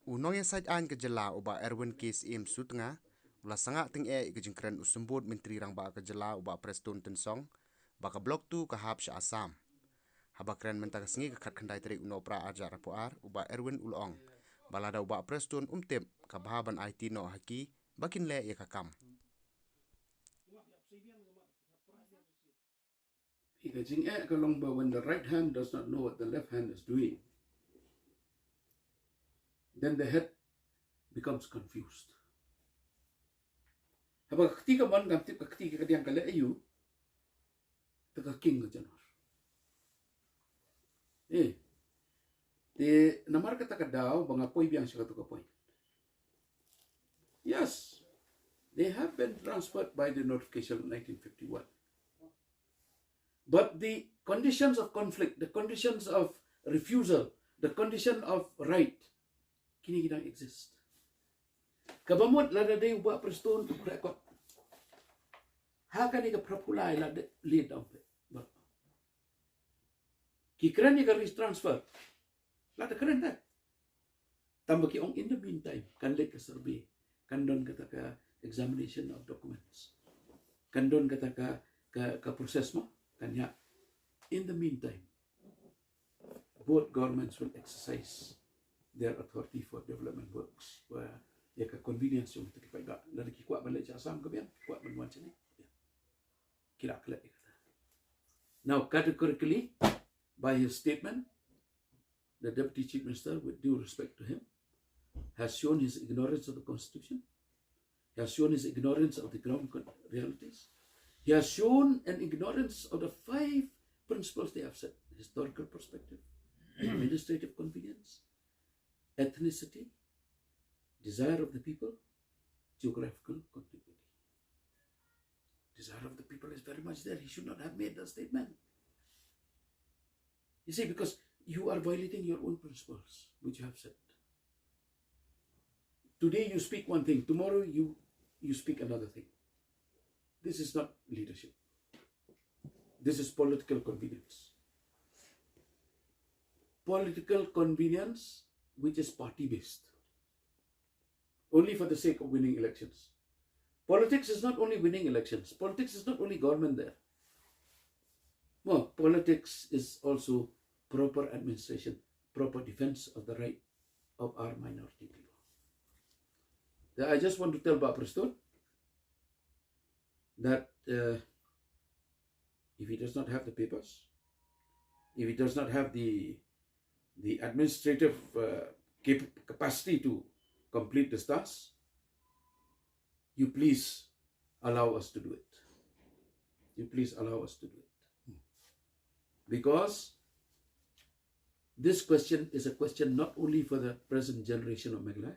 Unoya sajaan ke jela uba Erwin kes im sutnga ula sanga ting ke jingkren usumbut menteri rang ba ke jela uba Preston tensong baka blok tu ke hab sya Assam. Haba kren mentaka sengi ke khandai teri uno pra ajar rapuar uba Erwin ulong. Balada uba Preston umtep ka bahaban Aiti no haki bakin le ye kakam. When the right hand does not know what the left hand is doing, then the head becomes confused. Habang ketika man ganti ketika kadiang kala ayu, taka king ka janor. The namar kata kadaw banga poy biyang siya to point. Yes, they have been transferred by the notification of 1951. But the conditions of conflict, the conditions of refusal, the condition of right, kini gidang exist. Kabamot lada day uba Preston to record. Haka ni ka propulay lada lead down pe. Kikran ni ka transfer. Lada keren ta. Tambah ki ong in the meantime kan lek ka survey, kan don kata ka examination of documents, kan don kata ka proses mo. Kanya, in the meantime, both governments will exercise their authority for development works. Where ya ka convenience yung kita kipaga. Lada kikuat balik sa Assam kabiyan, kikuat manuan sini. Kira kala ikata. Now, categorically, by his statement, the Deputy Chief Minister, with due respect to him, has shown his ignorance of the Constitution. He has shown his ignorance of the ground realities. He has shown an ignorance of the 5 principles they have set: historical perspective, administrative convenience, ethnicity, desire of the people, geographical continuity. Desire of the people is very much there. He should not have made that statement. You see, because you are violating your own principles, which you have set. Today you speak one thing, tomorrow you speak another thing. This is not leadership. This is political convenience. Political convenience which is party-based. Only for the sake of winning elections. Politics is not only winning elections. Politics is not only government there. No, politics is also proper administration, proper defense of the right of our minority people. I just want to tell Preston that if he does not have the papers, if he does not have the administrative capacity to complete the task, you please allow us to do it. You please allow us to do it. Because this question is a question not only for the present generation of Meghalaya,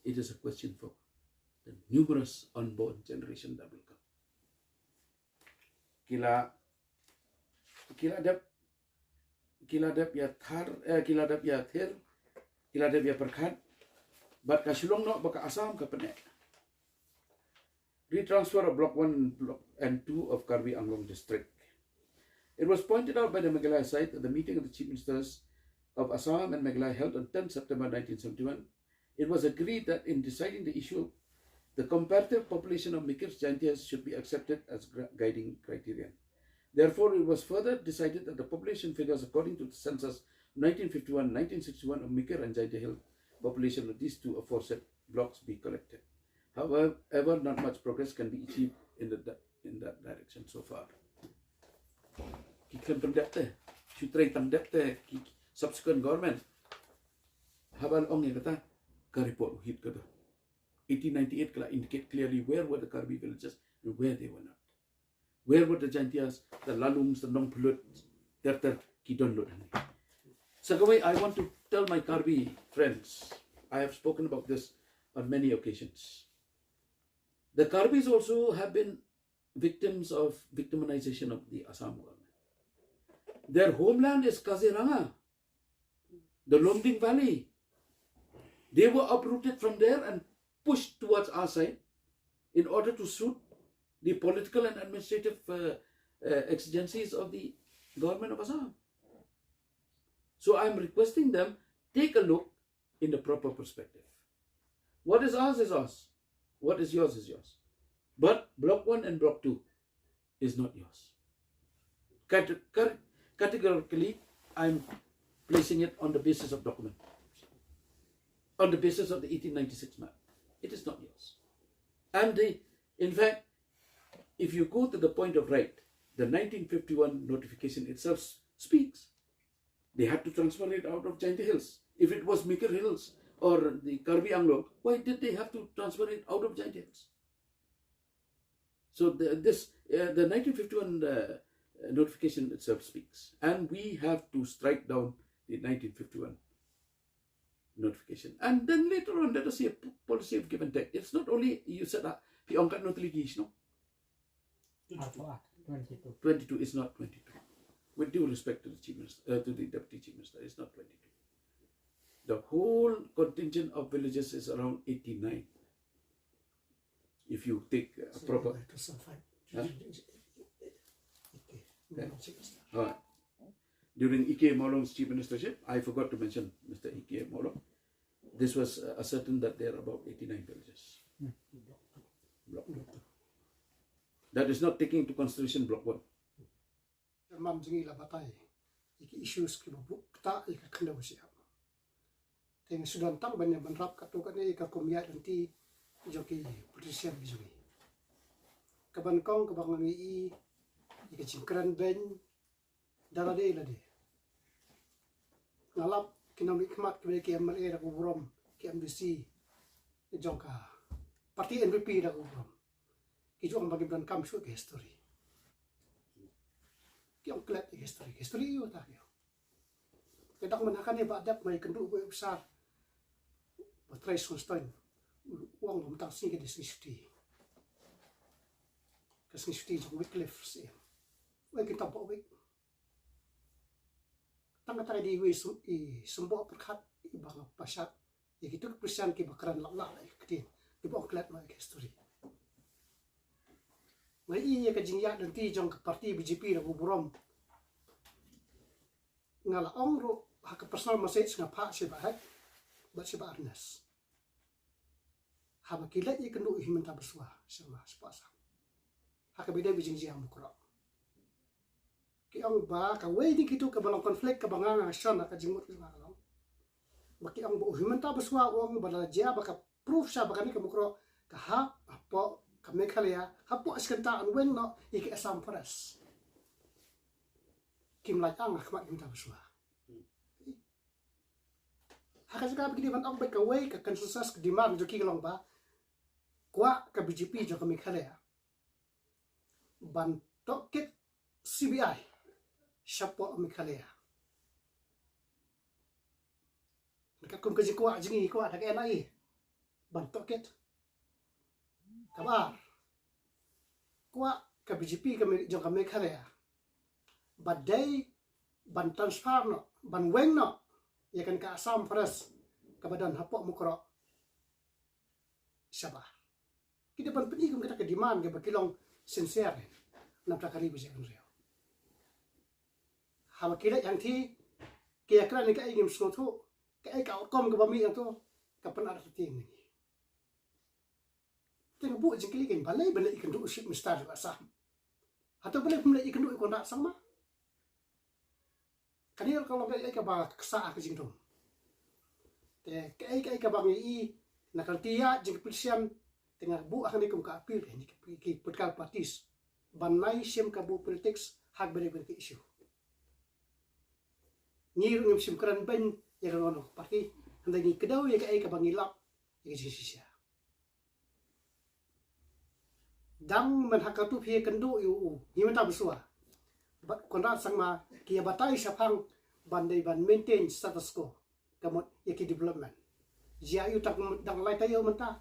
it is a question for the numerous unborn generation that will come. Kiladap ya thar kiladap ya thir kiladap ya perkhat bat kasulong no baka Assam ka pene. Retransfer of block 1 and 2 of Karbi Anglong district. It was pointed out by the Meghalaya side that the meeting of the chief ministers of Assam and Meghalaya held on 10 September 1971, it was agreed that in deciding the issue, the comparative population of Mikir's Jaintias should be accepted as guiding criterion. Therefore, it was further decided that the population figures according to the census 1951-1961 of Mikir and Jaintia Hill population of these two aforesaid blocks be collected. However, not much progress can be achieved in that direction so far. Subsequent government habal ong yang kata ka report hit kata 1898 kala indicate clearly where were the Karbi villages and where they were not. Where were the Jaintias, the Lalungs, the Nongpulut, Terter, Kidonlo. So I want to tell my Karbi friends, I have spoken about this on many occasions. The Karbis also have been victims of victimization of the Assam government. Their homeland is Kaziranga, the Lomding Valley. They were uprooted from there and pushed towards our side in order to suit the political and administrative exigencies of the government of Assam. So I'm requesting them, take a look in the proper perspective. What is ours is ours. What is yours is yours. But Block 1 and Block 2 is not yours. Categorically, I'm placing it on the basis of document, on the basis of the 1896 map. It is not yours. And in fact, if you go to the point of right, the 1951 notification itself speaks. They had to transfer it out of Giant Hills. If it was Meeker Hills or the Karbi Anglo, why did they have to transfer it out of Giant Hills? So the 1951 notification itself speaks. And we have to strike down the 1951 notification. And then later on, let us see a policy of give and take. It's not only, you said, piongkat no teligis, no? 22. 22 is not 22. With due respect to the Chief Minister, to the Deputy Chief Minister, it's not 22. The whole contingent of villages is around 89. If you take a proper... Huh? Okay. During Ike Molong's Chief Ministership, I forgot to mention Mr. Ike Molong. This was ascertained that there are about 89 villages. Block 2. That is not taking into consideration Block 1. Mam jingi la batay iki issues ki bu ta ika khanda usia teng sudan tang banya banrap ka to ka ni ka komya nanti joki politician bijui ka ban kong ka bang ngi ika chingkran ben dala de la de ngalap kinami khmat ke ke mal era ko brom ke MDC jongka parti NPP da ko brom ki jong bagi ban kam shu ke history yang klat history itu tak ya. Kadang menakan ni badak mai kendu gue besar. Batrai Sunstein uang mentang sini ke disney. Ke disney jong Wycliffe sih. Gue kita bawa wik. Tang kata di gue semua perkat ibang pasat. Ya gitu persian ke bakaran lak kedin. Di bawah klat mai history. Mai iya ke jingya nanti jong ke parti BJP da buburom ngala ongro hak personal message ngapa siba hak ba siba arnas haba kilat ye kendu himenta beswa sama sepasa hak beda bijing jam mukro ki ong ba ka we di kitu ka balong konflik ka banganga shana ka jingmut ka ngalong baki ong bo himenta beswa ong bala ja ba ka proof sa ba kami ka mukro ka ha apo kami kaliya hapo askanta an wen no iki asam paras kim lai ang khmat kim ta beswa haka jaga begini ban ok ka way ka consensus ka demand jo ki long ba kwa ka BJP jo kami kaliya ban toket CBI shapo kami kaliya ka kum ka jikwa jingi kwa ta ka nai ban toket kabar kuat ke BJP kami jong kami kaya badai ban transfer no ban weng no ya kan ka asam paras ke badan hapok mukro sabah kita ban pedi kita ke demand ke bakilong sincere nam takari bisa kan rio hawa kira yang ti kia kira ni ka ingin suatu ka outcome ke bami yang tu kapan ada ting ni tengok buat jengkili kan balai balai ikan duk ship mistar juga sah atau balai balai ikan duk ikon nak sama kani kalau balai ikan bah kesah ke jengdom te kai bang i nakal tia jeng polisian tengah bu akan ikum ka apil ni ki politikal partis banai sim ka bu politics hak balai balai isu ni ngim sim keran ben ya kalau parti hendak ni kedau ya kai ka bang ilap ya sisia dang menhakatu phe kendu yu himenta besua konrat sangma kia batai sapang bandai ban maintain status quo kamot yaki development jia yu tak dang lai tayo menta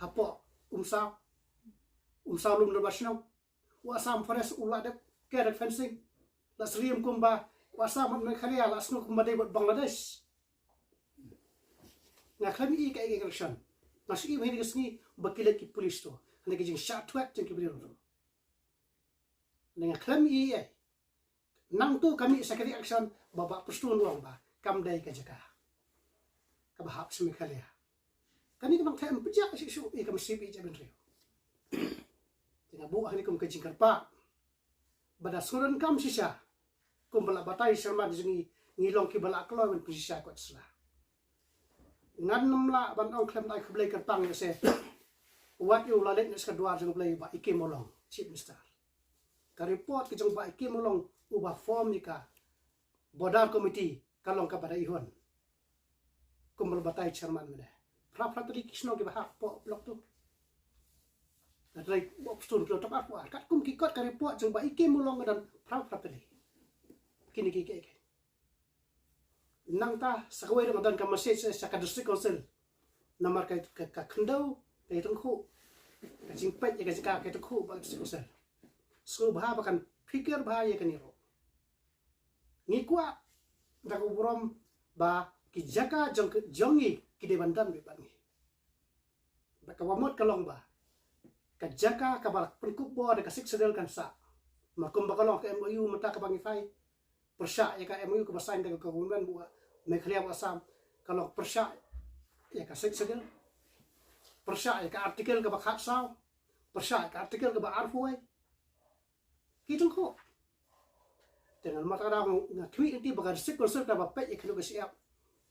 hapo umsa lum lebasno wasam forest uladep kerek fencing la sriem kumba wasam me khalia la snu kumba dei Bangladesh na khami ka election nasi me ni sni bakile ki police to nagi jing shot twat jing kibir ro nang klam i nang tu kami security action baba Preston wang ba kam dai ka jaka kabahap semikalia. Kani kamang tayo pejak sisu ikam sipi jaben rio. Tengah buah ni kum kejingkar pa. Bada suran kam sisa. Kum bala batai sama jengi ngilong ki bala kloy men sisa kot sela. Ngan namla ban ong klem dai kblai kertang ya se. Wat yu lalet nes kedua jeng blai ba ikim molong chief minister. Ka report ki jeng ba ikim molong ubah form ni ka bodar committee kalong ka pada ihon. Kum bala batai chairman mene. Pra tadi kisno ki bahak po blok tu. Dari bopstun kilo tak apa. Kat kum kikot ka report jeng ba ikim molong dan pra tadi. Kini kiki. Nang ta sakwe dengan dan ka message sa ka district council. Namar ka kendau ka itong khu. Ka jingpet ya ka jika ka itong khu ba district council. So bah bahkan pikir bahaya kan iro. Ni kwa dak ubrom ba ki jaka jongi ki debandan be bangi. Ba ka wamot kalong ba. Ka jaka ka balak penkup bo de ka sik sedel kan sa. Makum ba kalong ka MOU mata ka bangi fai. Persya ya ka MOU ka basain dengan government buat Meghalaya Assam kalau persya ya ka sik sedel. Persya ya ka artikel ka bakhat saw. Persya ka artikel ka ba arfuai. Kitong ko. Dengan mata dah tweet nanti bagai sik konsep ka ba pet ya ka siap.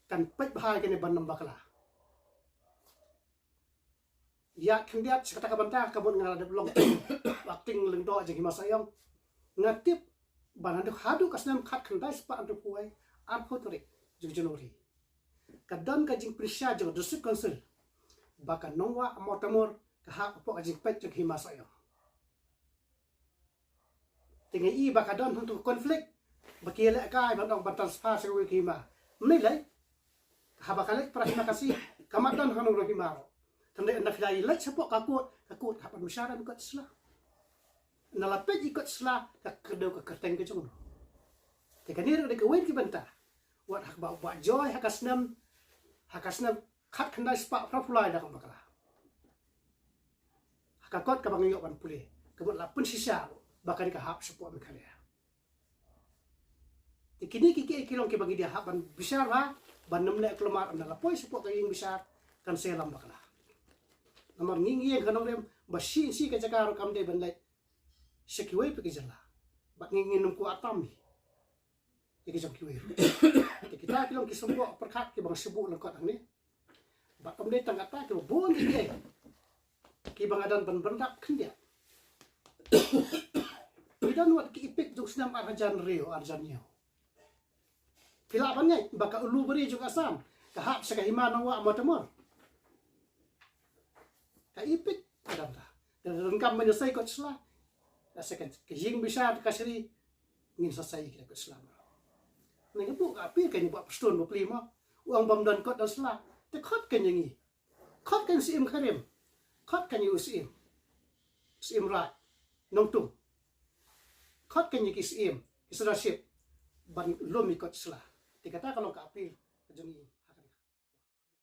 Kan pet bahaya kan ban nambakla. Ya kendiat sekata ka bantah ka bon ngala belong acting lengdo aja himasayong. Ngatip banadu hadu kasnam khat khandai spa antu puai arpotri jujunori kadon ka jing prisya jo district council baka nongwa motamor ka ha po ajing pet jog himasayo tingai I baka don hantu konflik baki le kai bandong transfer sewi hima menilai ha baka le prahima kasih kamadan hanu rohimaro tande anda filai le sepok kakut kapan musyaran kot sela nalapet ikut sela ka kedau ka kerteng ke jong te kanir de kawin ki banta wat hak ba joy hakasnam khat khandai spa prafulai da kam bakala hakakot ka bangyo ban puli kebut lapun sisa bakari ka hap sepo mekhalia te kini ki kilong ki bagi dia hap ban besar ba ban nemle kelomar anda lapoi sepo ka ing besar kan selam bakala namar ngingi yang kanong rem basi si ka jakaro kam de ban lai sekiwai pergi jala, bak ngingin ku atam ni, iki jam kiwai. Kita kilong kisembok perkat ki bang sebuk lengkot ni, bak kamde tanggata ki bon ki ki bang adan ban bendak kendia. Bidan wat ki ipik jung senam arjan rio arjanio. Pila banyak baka ulu beri juga Assam, kahap sekahima nawa amotamor. Ka ipik adan ta. Dan rengkam menyelesai kot selah. Second kejing besar kasri ingin selesai kita ke Islam. Nang bu api kan buat Preston 25 uang bam dan kot dan selah. Te kot kan yangi. Kot kan sim karim. Kot kan yu sim. Sim rat. Nong tung. Kot kan yiki sim. Israship ban lomi kot selah. Te kata kalau ka api kejengi.